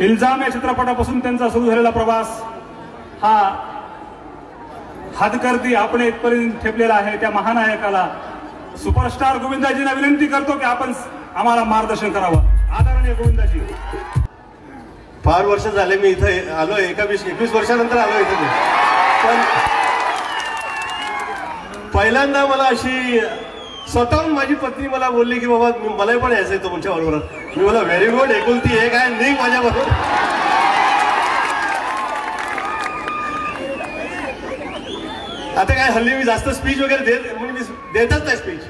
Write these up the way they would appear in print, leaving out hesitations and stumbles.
इल्जाम या चित्रपटापासून त्यांचा सुरू झालेला प्रवास हा हातकर्ती आपण इथपर्यंत ठेपलेला आहे. त्या महानायकाला सुपरस्टार गोविंदाजींना विनंती करतो की आपण आम्हाला मार्गदर्शन करावं. आदरणीय गोविंदाजी. फार वर्ष झाले मी इथे आलोय, 21 वर्षानंतर आलोय इथे. पण पहिल्यांदा मला अशी स्वतःहून माझी पत्नी मला बोलली की बाबा मलाही पण यायचंय तुमच्या बरोबर. मी मला व्हेरी गुड, एकुलती एक आहे, निघ माझ्या बरोबर. आता काय हल्ली मी जास्त स्पीच वगैरे म्हणजे देतच नाही स्पीच.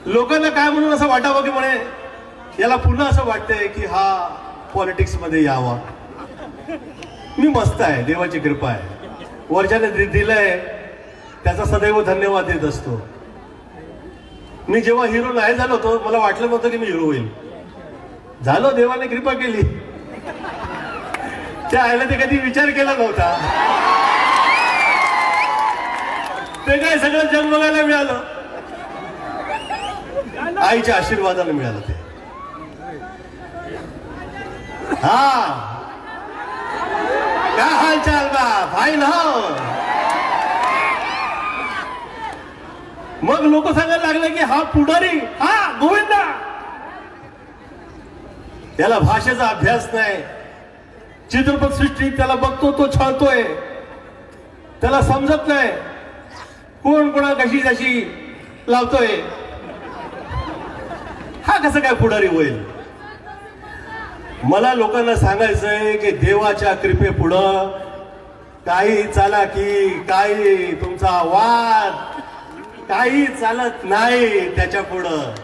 लोकांना काय म्हणून असं वाटावं की म्हणे याला पुन्हा असं वाटतंय की हा पॉलिटिक्स मध्ये यावा. मी मस्त आहे, देवाची कृपा आहे. वरच्याने दिलंय त्याचा सदैव धन्यवाद देत असतो. मी जेव्हा हिरो नाही झालो होतो मला वाटलं नव्हतं की मी हिरो होईल. झालो, देवाने कृपा केली. त्या आईला ते कधी विचार केला नव्हता. ते काय सगळं जग बघायला मिळालं, आईच्या आशीर्वादाने मिळालं ते. हा क्या हाल चाल बा, फाईन हो. मग लोक सांगायला लागले की हा पुढारी, हा गोविंदा. त्याला भाषेचा अभ्यास नाही, चित्रपट सृष्टी त्याला बघतो तो छळतोय, त्याला समजत नाही कोण कोणा कशी कशी लावतोय. हा कसं काय पुढारी होईल. मला लोकांना सांगायचंय की देवाच्या कृपे पुढं काही चालाकी, काही तुमचा वाद काही चालत नाही. त्याच्या पुढं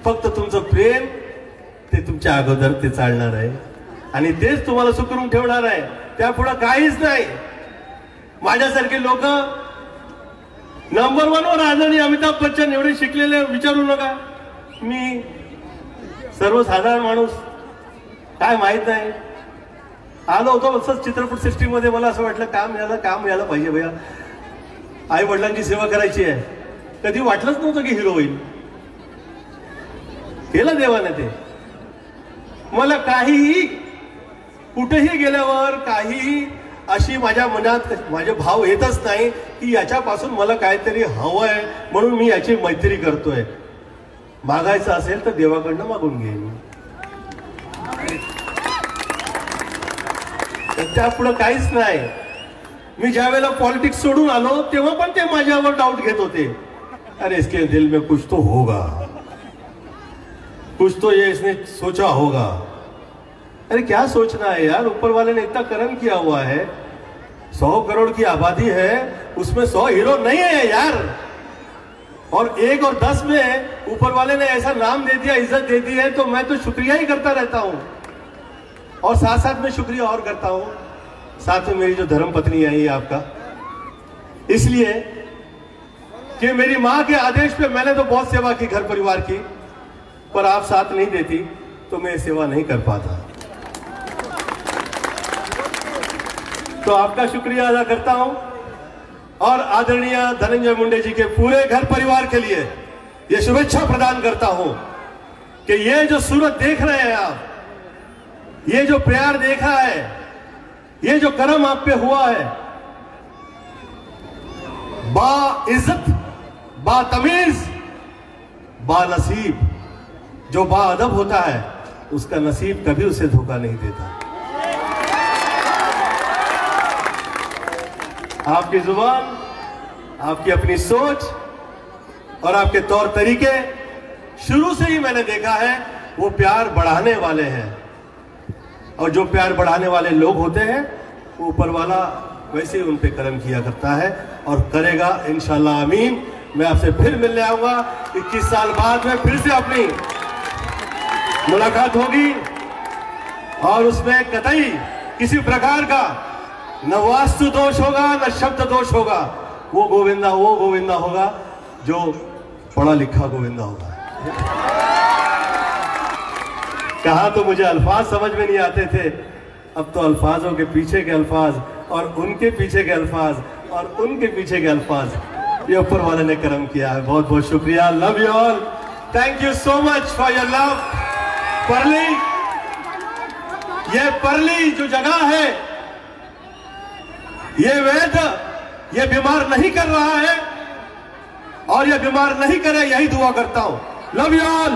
फक्त तुमचं प्रेम, ते तुमच्या अगोदर ते चालणार आहे आणि तेच तुम्हाला सुखरूप ठेवणार आहे. त्या पुढं काहीच नाही. माझ्यासारखे लोक नंबर 1 वर आदरणीय अमिताभ बच्चन एवढे शिकलेले विचारू नका. मी सर्वसाधारण माणूस, काय माहित नाही. आलो होतो असंच चित्रपट सृष्टीमध्ये. मला असं वाटलं काम यायला पाहिजे भैया. आई वडिलांची सेवा करायची आहे. कधी वाटलंच नव्हतं की हिरो होईल. केलं देवाने ते. मला काहीही कुठेही गेल्यावर काहीही अशी माझ्या मनात माझे भाव येतच नाही की याच्यापासून मला काहीतरी हवंय म्हणून मी याची मैत्री करतोय. मागायचं असेल तर देवाकडनं मागून घेईन. त्यापुढं काहीच नाही. मी ज्या वेळेला पॉलिटिक्स सोडून आलो तेव्हा पण ते माझ्यावर डाऊट घेत होते. अरे इसके दिल में कुछ तो होगा, कुछ तो ये इसने सोचा होगा. अरे क्या सोचना है यार, ऊपर वाले ने इतना कर्म किया हुआ है. 100 करोड़ की आबादी है, उसमें 100 हीरो नहीं है यार. और 1 और 10 में ऊपर वाले ने ऐसा नाम दे दिया, इज्जत दे दी है, तो मैं तो शुक्रिया ही करता रहता हूं. और साथ साथ में शुक्रिया और करता हूं, साथ में मेरी जो धर्म पत्नी है ये आपका. इसलिए कि मेरी मां के आदेश पे मैंने तो बहुत सेवा की घर परिवार की, पर आप साथ नहीं देती तो मैं सेवा नहीं कर पाता. तो आपका शुक्रिया अदा करता हूं और आदरणीय धनंजय मुंडे जी के पूरे घर परिवार के लिए ये शुभेच्छा प्रदान करता हूं कि ये जो सूरत देख रहे हैं आप, ये जो प्यार देखा है, ये जो करम आप पे हुआ है, बा इज्जत, बा तमीज, बा नसीब. जो बा अदब होता है उसका नसीब कभी उसे धोखा नहीं देता. आपकी जुबान, आपकी अपनी सोच और आपके तौर तरीके शुरू से ही मैंने देखा है वो प्यार बढ़ाने वाले हैं. और जो प्यार बढ़ाने वाले लोग होते हैं वो ऊपर वाला वैसे ही उन पे कर्म किया करता है और करेगा इंशाल्लाह. आमीन. मैं आपसे फिर मिलने आऊंगा 21 साल बाद में फिर से अपनी मुलाकात होगी और उसमें कतई किसी प्रकार का न वास्तु दोष होगा न शब्द दोष होगा. वो गोविंदा होगा जो पढ़ा लिखा गोविंदा होगा. कहा तो मुझे अल्फाज समझ में नहीं आते थे, अब तो अल्फाजों के पीछे के अल्फाज और उनके पीछे के अल्फाज और उनके पीछे के अल्फाज, ये ऊपर वाले ने कर्म किया है. बहुत बहुत शुक्रिया. Love you all. Thank you so much for your love. परली ये परली जो जगह है, ये वेद ये बीमार नहीं कर रहा है, और ये बीमार नहीं करे, यही दुआ करता हूं। Love you all.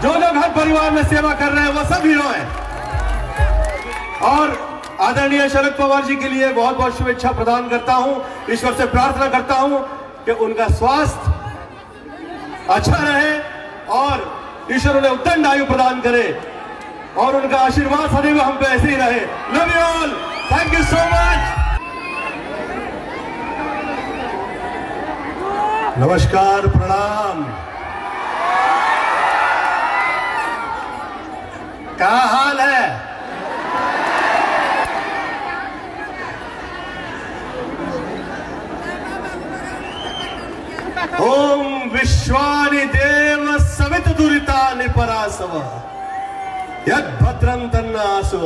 जो लोग हर परिवार में सेवा कर रहे हैं वो सब हीरो हैं। और आदरणीय शरद पवार जी के लिए बहुत बहुत शुभेच्छा प्रदान करता हूं। ईश्वर से प्रार्थना करता हूं कि उनका स्वास्थ्य अच्छा रहे और ईश्वर उन्हें उत्तम आयु प्रदान करे और उनका आशीर्वाद सदैव हम पे ऐसे ही रहे। Love you all, thank you so much. नमस्कार, प्रणाम। क्या हाल है? ओम विश्वानि देव सवित दुरितानि परासव यद्भद्रं तन्नासुव।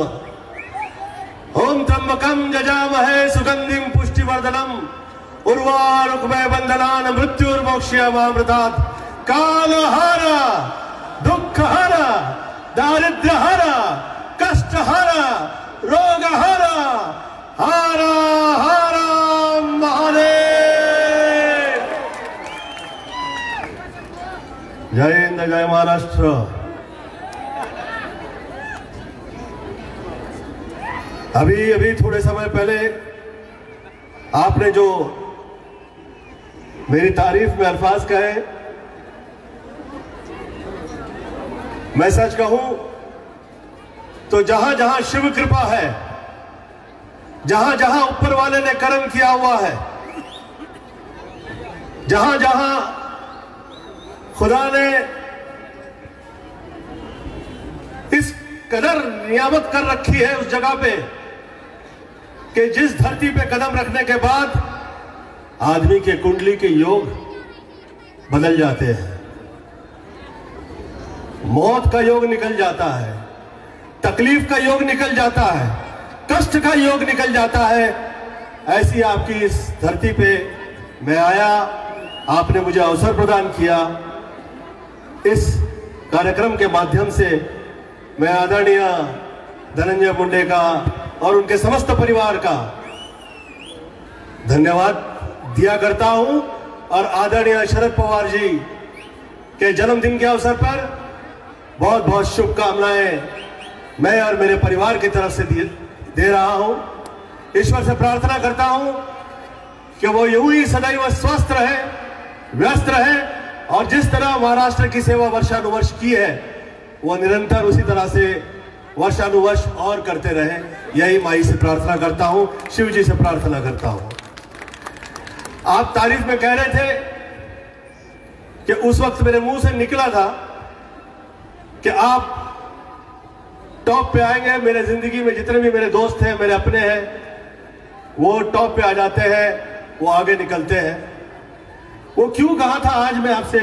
ओम त्र्यंबकं यजामहे सुगंधिं पुष्टिवर्धनम् उर्वारुकमय बंधनान् मृत्युर्मोक्ष्यमामृतात्। कालहर, दुःखहर, दारिद्र्यहर, कष्टहर, रोगहर, हर हर महादेव। जय हिंद, जय महाराष्ट्र। अभी थोड़े समय पहले आपने जो मेरी तारीफ में अल्फाज कहे, मैं सच कहूं तो जहां जहां शिव कृपा है, जहां जहां ऊपर वाले ने कर्म किया हुआ है, जहां जहां खुदा ने इस कदर नियामत कर रखी है उस जगह पे कि जिस धरती पे कदम रखने के बाद आदमी के कुंडली के योग बदल जाते हैं, मौत का योग निकल जाता है, तकलीफ का योग निकल जाता है, कष्ट का योग निकल जाता है। ऐसी आपकी इस धरती पे मैं आया, आपने मुझे अवसर प्रदान किया। इस कार्यक्रम के माध्यम से मैं आदरणीय धनंजय मुंडे का और उनके समस्त परिवार का धन्यवाद दिया करता हूं और आदरणीय शरद पवार जी के जन्मदिन के अवसर पर बहुत बहुत शुभकामनाएं मैं और मेरे परिवार की तरफ से दे रहा हूं। ईश्वर से प्रार्थना करता हूं कि वो यूं ही सदैव स्वस्थ रहे, व्यस्त रहे और जिस तरह महाराष्ट्र की सेवा वर्षानुवर्ष की है वो निरंतर उसी तरह से वर्षानुवर्ष और करते रहे। यही माई से प्रार्थना करता हूं, शिव जी से प्रार्थना करता हूं। आप तारीफ में कह रहे थे कि उस वक्त मेरे मुंह से निकला था कि आप टॉप पे आएंगे। मेरे जिंदगी में जितने भी मेरे दोस्त हैं, मेरे अपने हैं, वो टॉप पे आ जाते हैं, वो आगे निकलते हैं। वो क्यों कहा था आज मैं आपसे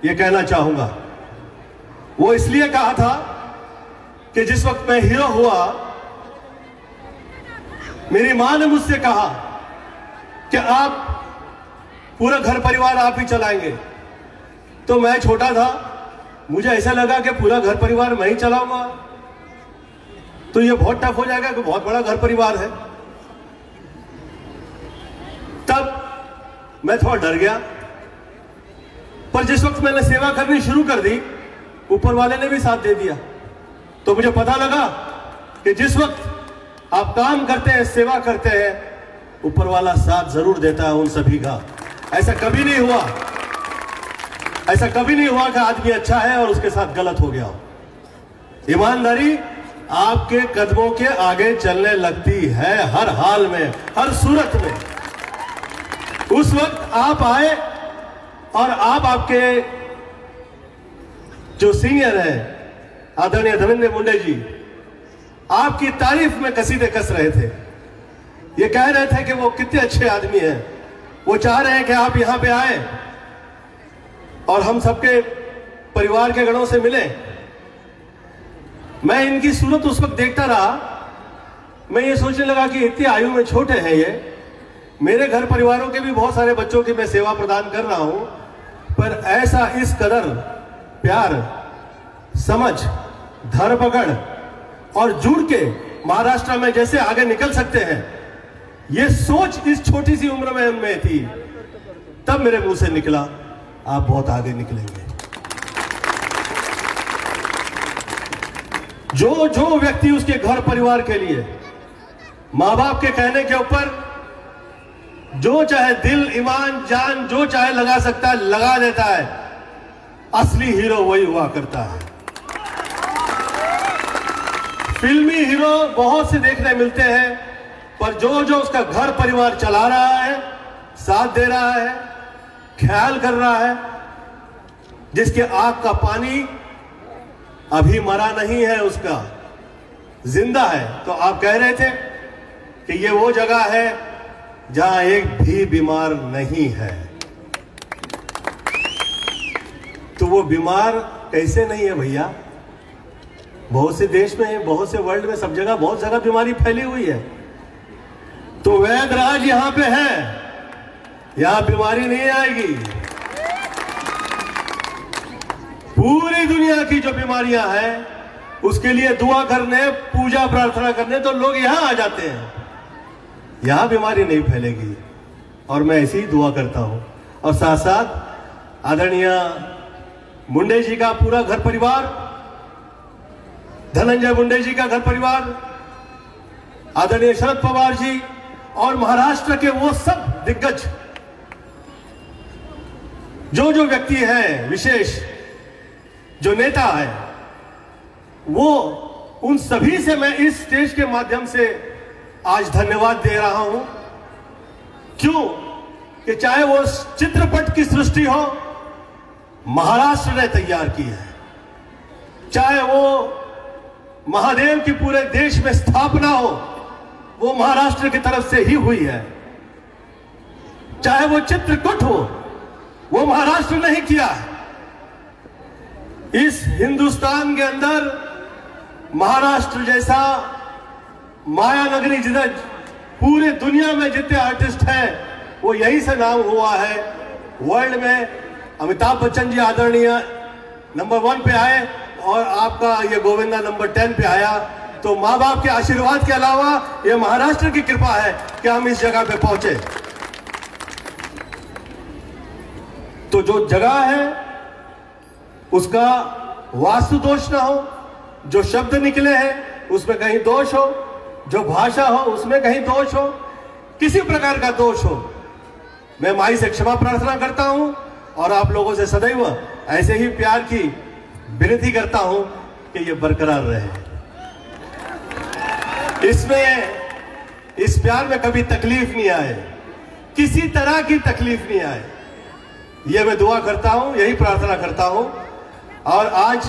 ये कहना चाहूंगा। वो इसलिए कहा था कि जिस वक्त मैं हीरो हुआ, मेरी मां ने मुझसे कहा कि आप पूरा घर परिवार आप ही चलाएंगे। तो मैं छोटा था, मुझे ऐसा लगा कि पूरा घर परिवार मैं ही चलाऊंगा तो ये बहुत टफ हो जाएगा कि बहुत बड़ा घर परिवार है। तब मैं थोड़ा डर गया, पर जिस वक्त मैंने सेवा करनी शुरू कर दी, ऊपर वाले ने भी साथ दे दिया। तो मुझे पता लगा कि जिस वक्त आप काम करते हैं, सेवा करते हैं, ऊपर वाला साथ जरूर देता है उन सभी का। ऐसा कभी नहीं हुआ, ऐसा कभी नहीं हुआ कि आदमी अच्छा है और उसके साथ गलत हो गया हो। ईमानदारी आपके कदमों के आगे चलने लगती है हर हाल में, हर सूरत में। उस वक्त आप आए और आपके जो सीनियर है आदरणीय धनंजय मुंडे जी, आपकी तारीफ में कसीदे कस रहे थे। ये कह रहे थे कि वो कितने अच्छे आदमी हैं। वो चाह रहे हैं कि आप यहां पे आए और हम सबके परिवार के गणों से मिले। मैं इनकी सूरत उस वक्त देखता रहा, मैं ये सोचने लगा कि इतनी आयु में छोटे हैं ये। मेरे घर परिवारों के भी बहुत सारे बच्चों की मैं सेवा प्रदान कर रहा हूं, पर ऐसा इस कदर प्यार, समझ, धरपकड़ और जुड़ के महाराष्ट्र में जैसे आगे निकल सकते हैं, ये सोच इस छोटी सी उम्र में उनमें थी। तब मेरे मुंह से निकला, आप बहुत आगे निकलेंगे। जो व्यक्ति उसके घर परिवार के लिए मां बाप के कहने के ऊपर जो चाहे दिल, ईमान, जान जो चाहे लगा सकता है, लगा देता है, असली हीरो वही हुआ करता है। फिल्मी हीरो बहुत से देखने मिलते हैं, पर जो उसका घर परिवार चला रहा है, साथ दे रहा है, ख्याल कर रहा है, जिसके आंख का पानी अभी मरा नहीं है, उसका जिंदा है। तो आप कह रहे थे कि ये वो जगह है जहां एक भी बीमार नहीं है। तो वो बीमार कैसे नहीं है भैया? बहुत से देश में, बहुत से वर्ल्ड में, सब जगह, बहुत जगह बीमारी फैली हुई है। तो वैधराज यहां पे है, यहां बीमारी नहीं आएगी। पूरी दुनिया की जो बीमारियां हैं उसके लिए दुआ करने, पूजा प्रार्थना करने तो लोग यहां आ जाते हैं। यहां बीमारी नहीं फैलेगी, और मैं ऐसी ही दुआ करता हूं। और साथ साथ आदरणीय मुंडे जी का पूरा घर परिवार, धनंजय मुंडे जी का घर परिवार, आदरणीय शरद पवार जी और महाराष्ट्र के वो सब दिग्गज जो व्यक्ति है, विशेष जो नेता है, वो उन सभी से मैं इस स्टेज के माध्यम से आज धन्यवाद दे रहा हूं। क्यों कि चाहे वो चित्रपट की सृष्टि हो, महाराष्ट्र ने तैयार की है, चाहे वो महादेव की पूरे देश में स्थापना हो, वो महाराष्ट्र की तरफ से ही हुई है, चाहे वो चित्रकूट हो, वो महाराष्ट्र ने ही किया है। इस हिंदुस्तान के अंदर महाराष्ट्र जैसा माया नगरी, जिधर पूरे दुनिया में जितने आर्टिस्ट हैं वो यहीं से नाम हुआ है वर्ल्ड में। अमिताभ बच्चन जी आदरणीय नंबर 1 पे आए और आपका ये गोविंदा नंबर 10 पे आया। तो माँ बाप के आशीर्वाद के अलावा ये महाराष्ट्र की कृपा है कि हम इस जगह पे पहुंचे। तो जो जगह है उसका वास्तु दोष ना हो, जो शब्द निकले हैं उसमें कहीं दोष हो, जो भाषा हो उसमें कहीं दोष हो, किसी प्रकार का दोष हो, मैं माई से क्षमा प्रार्थना करता हूं और आप लोगों से सदैव ऐसे ही प्यार की विनती करता हूं कि ये बरकरार रहे। इस प्यार में कभी तकलीफ नहीं आए, किसी तरह की तकलीफ नहीं आए, ये मैं दुआ करता हूं, यही प्रार्थना करता हूं। और आज